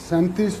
37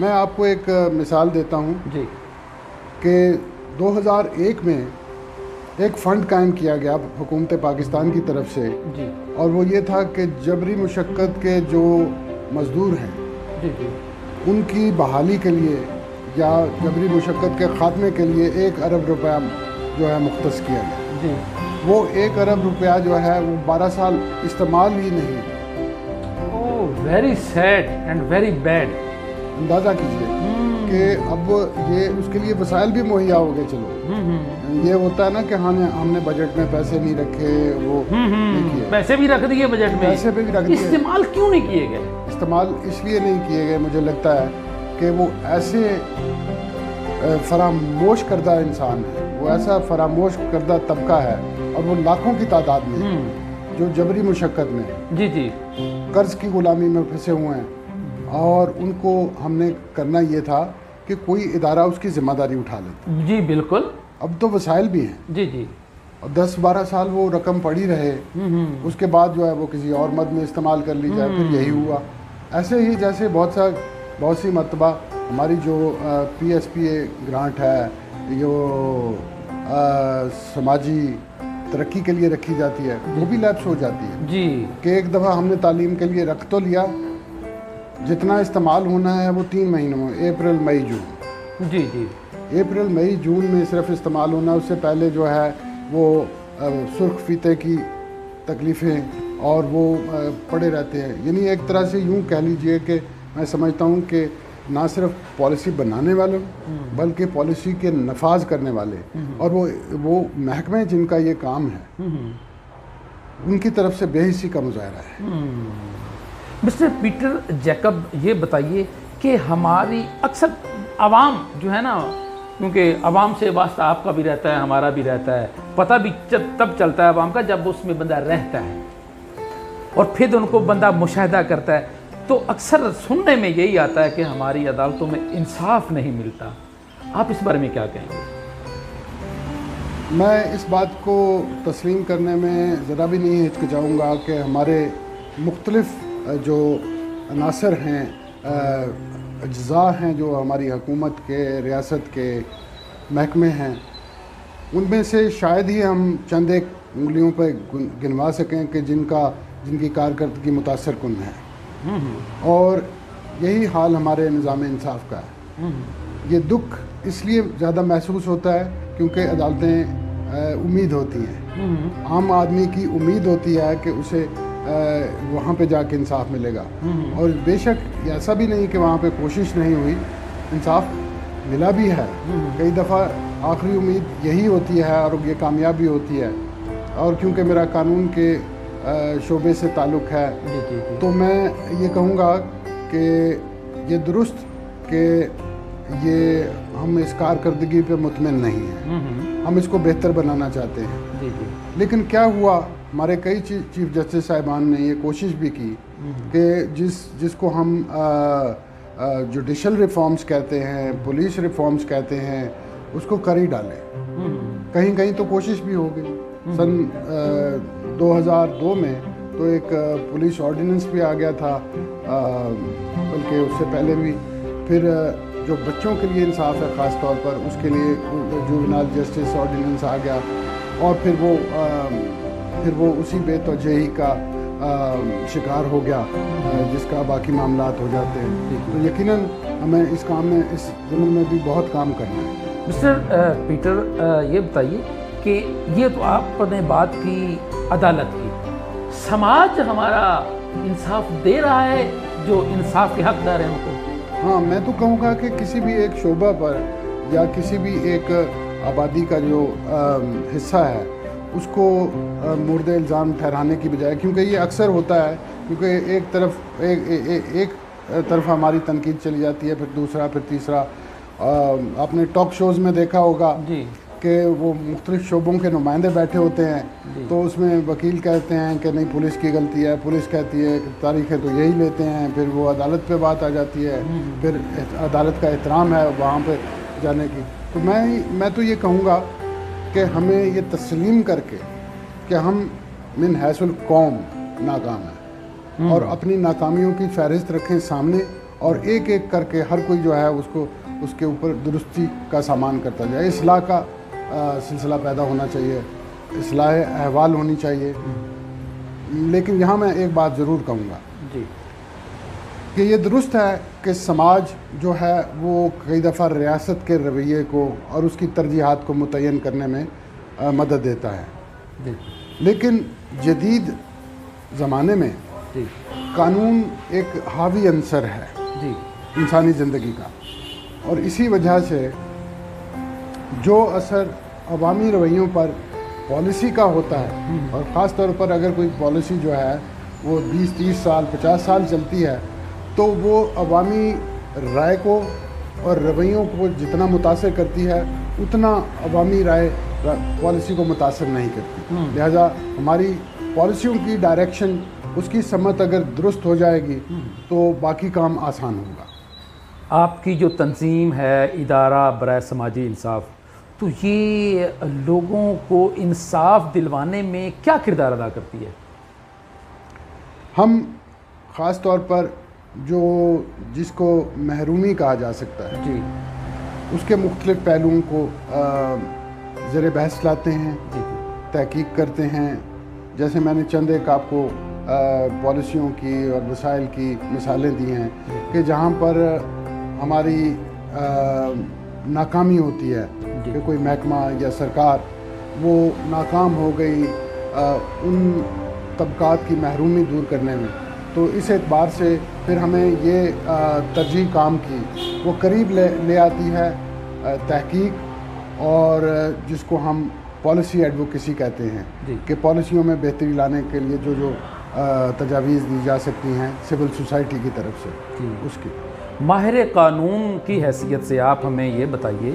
میں آپ کو ایک مثال دیتا ہوں جی کہ 2001 میں ایک فنڈ قائم کیا گیا حکومت پاکستان کی طرف سے، جی اور وہ یہ تھا کہ جبری مشقت کے جو مزدور ہیں جی جی ان کی بحالی کے لیے یا جبری مشقت کے خاتمے کے لیے 1 ارب روپیہ جو ہے مختص کیا گیا. جی. وہ 1 ارب روپیہ جو ہے وہ 12 سال استعمال ہی نہیں. Very sad and very bad. اندازہ کیجیے کہ اب یہ اس کے لیے وسائل بھی مہیا ہو گئے. چلو یہ ہوتا ہے نا کہ ہم نے بجٹ میں پیسے نہیں رکھے، وہ پیسے بھی رکھ دیے بجٹ میں، پیسے بھی رکھ دیے، استعمال کیوں نہیں کیے گئے؟ استعمال اس لیے نہیں کیے گئے مجھے لگتا ہے کہ وہ ایسے فراموش کردہ انسان ہے، وہ ایسا فراموش کردہ طبقہ ہے، اور وہ لاکھوں کی تعداد میں جو جبری مشقت میں جی جی قرض کی غلامی میں پھنسے ہوئے ہیں، اور ان کو ہم نے کرنا یہ تھا کہ کوئی ادارہ اس کی ذمہ داری اٹھا لیتا. جی بالکل. اب تو وسائل بھی ہیں. جی جی. اور 10-12 سال وہ رقم پڑی رہے، اس کے بعد جو ہے وہ کسی اور مد میں استعمال کر لی جائے. پھر یہی ہوا. ایسے ہی جیسے بہت سی مرتبہ ہماری جو PSPA گرانٹ ہے، جو سماجی ترقی کے لیے رکھی جاتی ہے، وہ بھی لیپس ہو جاتی ہے. جی. کہ ایک دفعہ ہم نے تعلیم کے لیے رکھ تو لیا، جتنا استعمال ہونا ہے وہ 3 مہینوں میں، اپریل مئی جون. جی جی. اپریل مئی جون میں صرف استعمال ہونا. اس سے پہلے جو ہے وہ سرخ فیتے کی تکلیفیں اور وہ پڑے رہتے ہیں. یعنی ایک طرح سے یوں کہہ لیجئے کہ میں سمجھتا ہوں کہ نہ صرف پالیسی بنانے والوں بلکہ پالیسی کے نفاذ کرنے والے اور وہ محکمے جن کا یہ کام ہے، ان کی طرف سے بے حسی کا مظاہرہ ہے. مسٹر پیٹر جیکب، یہ بتائیے کہ ہماری اکثر عوام جو ہے نا، کیونکہ عوام سے واسطہ آپ کا بھی رہتا ہے، ہمارا بھی رہتا ہے، پتہ بھی تب چلتا ہے عوام کا جب اس میں بندہ رہتا ہے اور پھر ان کو بندہ مشاہدہ کرتا ہے، تو اکثر سننے میں یہی آتا ہے کہ ہماری عدالتوں میں انصاف نہیں ملتا. آپ اس بارے میں کیا کہیں گے؟ میں اس بات کو تسلیم کرنے میں ذرا بھی نہیں ہچکچاؤں گا کہ ہمارے مختلف جو عناصر ہیں، اجزاء ہیں جو ہماری حکومت کے، ریاست کے محکمے ہیں، ان میں سے شاید ہی ہم چند ایک انگلیوں پہ گنوا سکیں کہ جن کی کارکردگی متاثر کن ہے. اور یہی حال ہمارے نظام انصاف کا ہے. یہ دکھ اس لیے زیادہ محسوس ہوتا ہے کیونکہ عدالتیں امید ہوتی ہیں، عام آدمی کی امید ہوتی ہے کہ اسے وہاں پہ جا کے انصاف ملے گا. اور بے شک ایسا بھی نہیں کہ وہاں پہ کوشش نہیں ہوئی، انصاف ملا بھی ہے. کئی دفعہ آخری امید یہی ہوتی ہے اور یہ کامیاب بھی ہوتی ہے. اور کیونکہ میرا قانون کے شعبے سے تعلق ہے تو میں یہ کہوں گا کہ یہ درست کہ یہ ہم اس کارکردگی پہ مطمئن نہیں ہیں، ہم اس کو بہتر بنانا چاہتے ہیں. لیکن کیا ہوا، ہمارے کئی چیف جسٹس صاحبان نے یہ کوشش بھی کی کہ جس کو ہم جوڈیشل ریفارمز کہتے ہیں، پولیس ریفارمز کہتے ہیں، اس کو کر ہی ڈالیں. کہیں کہیں تو کوشش بھی ہو گئی. سن 2002 میں تو ایک پولیس آرڈیننس بھی آ گیا تھا، بلکہ اس سے پہلے بھی. پھر جو بچوں کے لیے انصاف ہے خاص طور پر، اس کے لیے جوونائل جسٹس آرڈیننس آ گیا. اور پھر وہ اسی بے توجہی کا شکار ہو گیا جس کا باقی معاملات ہو جاتے ہیں. تو یقیناً ہمیں اس کام میں، اس ضمن میں بھی بہت کام کرنا ہے. مسٹر پیٹر، یہ بتائیے کہ یہ تو آپ نے بات کی عدالت کی، سماج ہمارا انصاف دے رہا ہے جو انصاف کے حقدار ہیں ان کو؟ ہاں، میں تو کہوں گا کہ کسی بھی ایک شعبہ پر یا کسی بھی ایک آبادی کا جو حصہ ہے اس کو مورد الزام ٹھہرانے کی بجائے، کیونکہ یہ اکثر ہوتا ہے، کیونکہ ایک طرف ہماری تنقید چلی جاتی ہے، پھر دوسرا، پھر تیسرا. آپ نے ٹاک شوز میں دیکھا ہوگا کہ وہ مختلف شعبوں کے نمائندے بیٹھے ہوتے ہیں، تو اس میں وکیل کہتے ہیں کہ نہیں پولیس کی غلطی ہے، پولیس کہتی ہے کہ تاریخیں تو یہی لیتے ہیں، پھر وہ عدالت پہ بات آ جاتی ہے، پھر عدالت کا احترام ہے وہاں پہ جانے کی. تو میں تو یہ کہوں گا کہ ہمیں یہ تسلیم کر کے کہ ہم من حیث القوم ناکام ہیں اور اپنی ناکامیوں کی فہرست رکھیں سامنے اور ایک ایک کر کے ہر کوئی جو ہے اس کو اس کے اوپر درستی کا سامان کرتا جائے. اصلاح کا سلسلہ پیدا ہونا چاہیے, اصلاح احوال ہونی چاہیے. لیکن یہاں میں ایک بات ضرور کہوں گا جی کہ یہ درست ہے کہ سماج جو ہے وہ کئی دفعہ ریاست کے رویے کو اور اس کی ترجیحات کو متعین کرنے میں مدد دیتا ہے. جی لیکن جدید زمانے میں جی قانون ایک حاوی عنصر ہے جی انسانی زندگی کا, اور اسی وجہ سے جو اثر عوامی رویوں پر پالیسی کا ہوتا ہے, اور خاص طور پر اگر کوئی پالیسی جو ہے وہ 20-30 سال 50 سال چلتی ہے, تو وہ عوامی رائے کو اور رویوں کو جتنا متاثر کرتی ہے اتنا عوامی رائے پالیسی کو متاثر نہیں کرتی. لہذا ہماری پالیسیوں کی ڈائریکشن, اس کی سمت اگر درست ہو جائے گی تو باقی کام آسان ہوگا. آپ کی جو تنظیم ہے ادارہ برائے سماجی انصاف, تو یہ لوگوں کو انصاف دلوانے میں کیا کردار ادا کرتی ہے؟ ہم خاص طور پر جو جس کو محرومی کہا جا سکتا ہے جی اس کے مختلف پہلوؤں کو زیر بحث لاتے ہیں, جی تحقیق کرتے ہیں. جیسے میں نے چند ایک آپ کو پالیسیوں کی اور وسائل کی مثالیں دی ہیں کہ جہاں پر ہماری ناکامی ہوتی ہے کہ کوئی محکمہ یا سرکار وہ ناکام ہو گئی ان طبقات کی محرومی دور کرنے میں, تو اس اعتبار سے پھر ہمیں یہ ترجیح کام کی وہ قریب لے آتی ہے تحقیق, اور جس کو ہم پالیسی ایڈوکیسی کہتے ہیں کہ پالیسیوں میں بہتری لانے کے لیے جو تجاویز دی جا سکتی ہیں سول سوسائٹی کی طرف سے اس کی. ماہر قانون کی حیثیت سے آپ ہمیں یہ بتائیے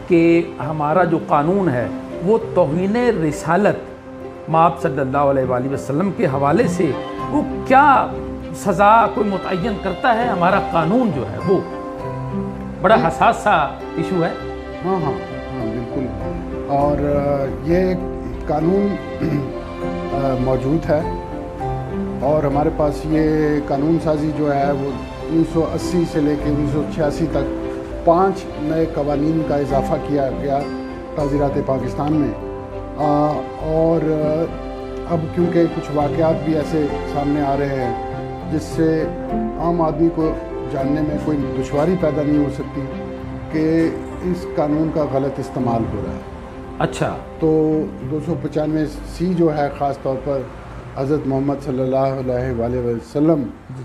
کہ ہمارا جو قانون ہے وہ توہین رسالت مآب صلی اللہ علیہ وآلہ وسلم کے حوالے سے وہ کیا سزا کوئی متعین کرتا ہے؟ ہمارا قانون جو ہے وہ بڑا حساس سا ایشو ہے. ہاں ہاں ہاں بالکل, اور یہ قانون موجود ہے, اور ہمارے پاس یہ قانون سازی جو ہے وہ 1980 سے لے کے 1986 تک 5 نئے قوانین کا اضافہ کیا گیا تعزیرات پاکستان میں. اور اب کیونکہ کچھ واقعات بھی ایسے سامنے آ رہے ہیں جس سے عام آدمی کو جاننے میں کوئی دشواری پیدا نہیں ہو سکتی کہ اس قانون کا غلط استعمال ہو رہا ہے. اچھا, تو 295C جو ہے خاص طور پر حضرت محمد صلی اللہ علیہ وآلہ وسلم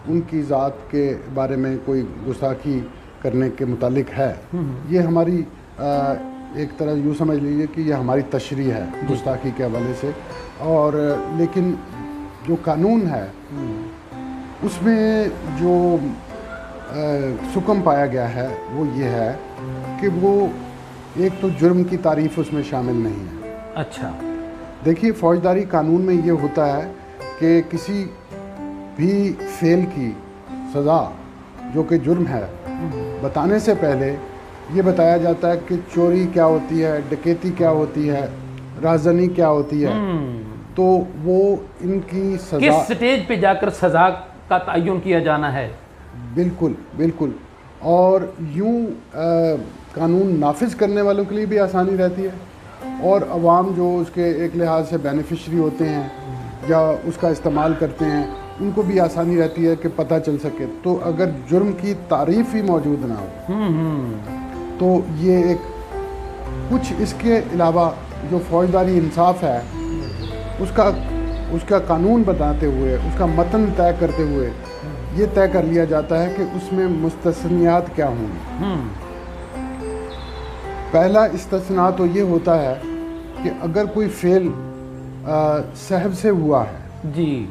ان کی ذات کے بارے میں کوئی گستاخی کرنے کے متعلق ہے. یہ ہماری ایک طرح یوں سمجھ لیجیے کہ یہ ہماری تشریح ہے گستاخی کے حوالے سے. اور لیکن جو قانون ہے اس میں جو سکم پایا گیا ہے وہ یہ ہے کہ وہ ایک تو جرم کی تعریف اس میں شامل نہیں ہے. اچھا, دیکھیے فوجداری قانون میں یہ ہوتا ہے کہ کسی بھی فعل کی سزا جو کہ جرم ہے بتانے سے پہلے یہ بتایا جاتا ہے کہ چوری کیا ہوتی ہے, ڈکیتی کیا ہوتی ہے, رازداری کیا ہوتی ہے. تو وہ ان کی سزا کس سٹیج پہ جا کر سزا کا تعین کیا جانا ہے. بالکل بالکل, اور یوں قانون نافذ کرنے والوں کے لیے بھی آسانی رہتی ہے, اور عوام جو اس کے ایک لحاظ سے بینیفیشری ہوتے ہیں یا اس کا استعمال کرتے ہیں ان کو بھی آسانی رہتی ہے کہ پتہ چل سکے. تو اگر جرم کی تعریف ہی موجود نہ ہو تو یہ ایک کچھ اس کے علاوہ جو فوجداری انصاف ہے اس کا قانون بتاتے ہوئے, اس کا متن طے کرتے ہوئے یہ طے کر لیا جاتا ہے کہ اس میں مستثنیات کیا ہوں گی. پہلا استثناء تو یہ ہوتا ہے کہ اگر کوئی فعل سہو سے ہوا ہے, جی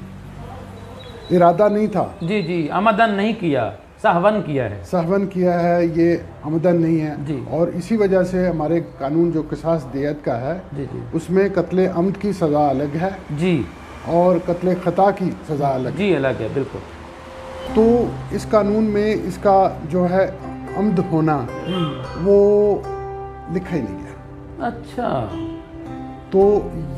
ارادہ نہیں تھا, جی عمدن نہیں کیا, سہون کیا ہے, سہون کیا ہے, یہ عمدن نہیں ہے. جی, اور اسی وجہ سے ہمارے قانون جو قصاص دیت کا ہے اس میں قتل عمد کی سزا الگ ہے, جی, اور قتل خطا کی سزا الگ ہے. جی الگ ہے بالکل. تو اس قانون میں اس کا جو ہے عمد ہونا وہ لکھا ہی نہیں گیا. اچھا, تو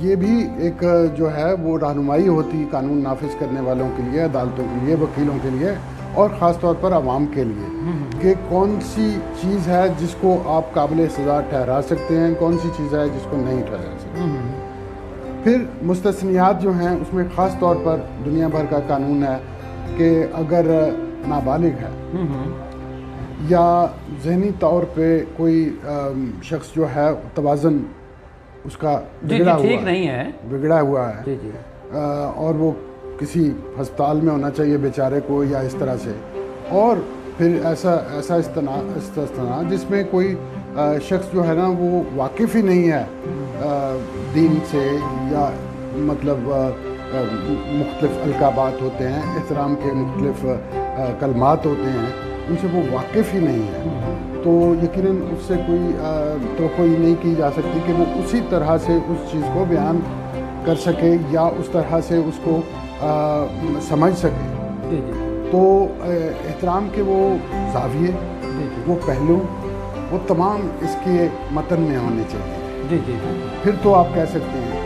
یہ بھی ایک جو ہے وہ رہنمائی ہوتی قانون نافذ کرنے والوں کے لیے, عدالتوں کے لیے, وکیلوں کے لیے, اور خاص طور پر عوام کے لیے کہ کون سی چیز ہے جس کو آپ قابل سزا ٹھہرا سکتے ہیں، کون سی چیز ہے جس کو نہیں ٹھہرا سکتے۔ پھر مستثنیات جو ہیں اس میں خاص طور پر دنیا بھر کا قانون ہے کہ اگر نابالغ ہے یا ذہنی طور پہ کوئی شخص جو ہے توازن اس کا بگڑا ہوا ہے اور وہ کسی ہسپتال میں ہونا چاہیے بیچارے کو یا اس طرح سے، اور پھر ایسا استثنا جس میں کوئی شخص جو ہے نا وہ واقف ہی نہیں ہے دین سے، یا مطلب مختلف القابات ہوتے ہیں، احترام کے مختلف کلمات ہوتے ہیں، ان سے وہ واقف ہی نہیں ہے، تو یقیناً اس سے کوئی توقع ہی نہیں کی جا سکتی کہ وہ اسی طرح سے اس چیز کو بیان کر سکے یا اس طرح سے اس کو سمجھ سکے۔ تو احترام کے وہ زاویے، وہ پہلو، وہ تمام اس کے متن میں ہونے چاہیے۔ پھر تو آپ کہہ سکتے ہیں،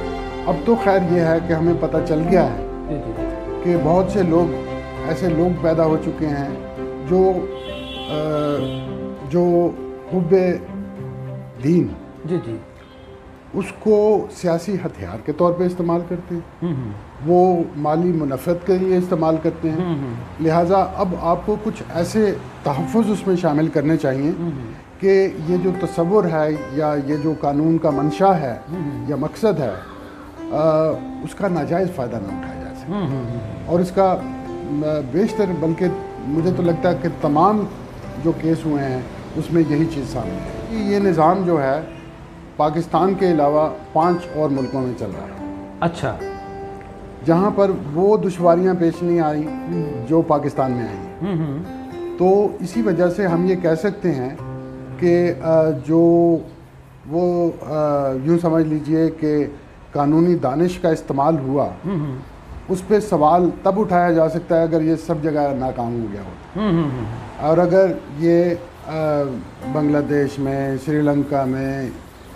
اب تو خیر یہ ہے کہ ہمیں پتہ چل گیا ہے کہ بہت سے لوگ ایسے لوگ پیدا ہو چکے ہیں جو حب دین اس کو سیاسی ہتھیار کے طور پہ استعمال کرتے ہیں، وہ مالی منفعت کے لیے استعمال کرتے ہیں، لہٰذا اب آپ کو کچھ ایسے تحفظ اس میں شامل کرنے چاہیے کہ یہ جو تصور ہے یا یہ جو قانون کا منشا ہے یا مقصد ہے اس کا ناجائز فائدہ نہ اٹھایا جا سکے، اور اس کا بیشتر بلکہ مجھے تو لگتا ہے کہ تمام جو کیس ہوئے ہیں اس میں یہی چیز سامنے ہے۔ یہ نظام جو ہے پاکستان کے علاوہ 5 اور ملکوں میں چل رہا ہے، اچھا، جہاں پر وہ دشواریاں پیش نہیں آئیں جو پاکستان میں آئیں، تو اسی وجہ سے ہم یہ کہہ سکتے ہیں کہ جو وہ یوں سمجھ لیجئے کہ قانونی دانش کا استعمال ہوا، اس پہ سوال تب اٹھایا جا سکتا ہے اگر یہ سب جگہ ناکام ہو گیا ہوتا، اور اگر یہ بنگلہ دیش میں، سری لنکا میں،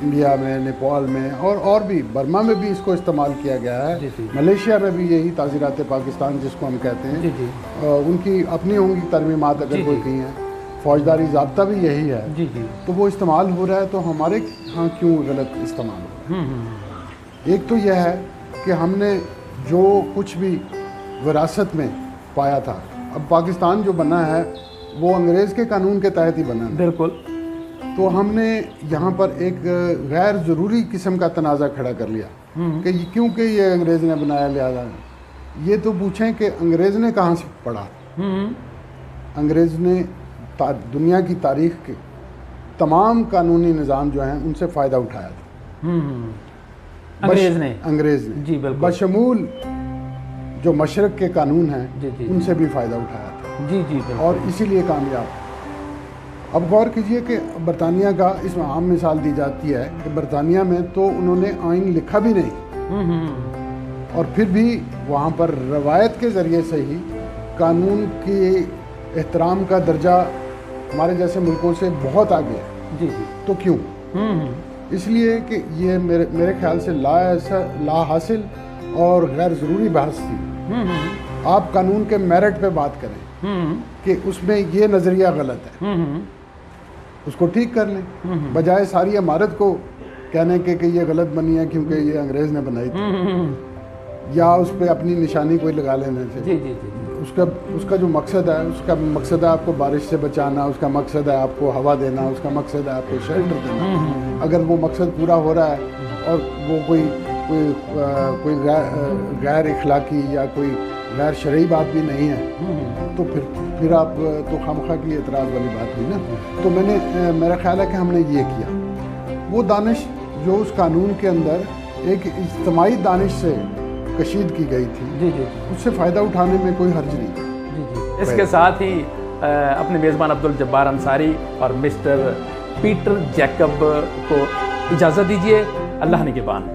انڈیا میں، نیپال میں اور بھی برما میں بھی اس کو استعمال کیا گیا ہے، ملیشیا میں بھی یہی تعزیرات پاکستان جس کو ہم کہتے ہیں، ان کی اپنی ہوں گی ترمیمات اگر کوئی کی ہیں، فوجداری ضابطہ بھی یہی ہے، تو وہ استعمال ہو رہا ہے، تو ہمارے ہاں کیوں غلط استعمال ہو رہا ہے؟ ایک تو یہ ہے کہ ہم نے جو کچھ بھی وراثت میں پایا تھا، اب پاکستان جو بنا ہے وہ انگریز کے قانون کے تحت ہی بنا ہے، بالکل، تو ہم نے یہاں پر ایک غیر ضروری قسم کا تنازع کھڑا کر لیا کہ کیونکہ یہ انگریز نے بنایا لہذا یہ تو پوچھیں کہ انگریز نے کہاں سے پڑھا؟ انگریز نے دنیا کی تاریخ کے تمام قانونی نظام جو ہیں ان سے فائدہ اٹھایا تھا، انگریز نے جی بالکل، بشمول جو مشرق کے قانون ہیں ان سے بھی فائدہ اٹھایا تھا، اور اسی لیے کامیاب۔ اب غور کیجئے کہ برطانیہ کا اس میں عام مثال دی جاتی ہے کہ برطانیہ میں تو انہوں نے آئین لکھا بھی نہیں، اور پھر بھی وہاں پر روایت کے ذریعے سے ہی قانون کی احترام کا درجہ ہمارے جیسے ملکوں سے بہت آگے ہے۔ تو کیوں؟ اس لیے کہ یہ میرے خیال سے لا حاصل اور غیر ضروری بحث تھی۔ آپ قانون کے میرٹ پہ بات کریں کہ اس میں یہ نظریہ غلط ہے، اس کو ٹھیک کر لیں، بجائے ساری عمارت کو کہنے کے کہ یہ غلط بنی ہے کیونکہ یہ انگریز نے بنائی تھی، یا اس پہ اپنی نشانی کوئی لگا لینے سے۔ اس کا جو مقصد ہے، اس کا مقصد ہے آپ کو بارش سے بچانا، اس کا مقصد ہے آپ کو ہوا دینا، اس کا مقصد ہے آپ کو شیلٹر دینا۔ اگر وہ مقصد پورا ہو رہا ہے اور وہ کوئی غیر اخلاقی یا کوئی غیر شرعی بات بھی نہیں ہے، تو پھر آپ تو خامخواہ کی اعتراض والی بات ہوئی نا۔ تو میرا خیال ہے کہ ہم نے یہ کیا، وہ دانش جو اس قانون کے اندر ایک اجتماعی دانش سے کشید کی گئی تھی، اس سے فائدہ اٹھانے میں کوئی حرج نہیں۔ اس کے ساتھ ہی اپنے میزبان عبدالجبار انصاری اور مسٹر پیٹر جیکب کو اجازت دیجیے۔ اللہ نگہبان۔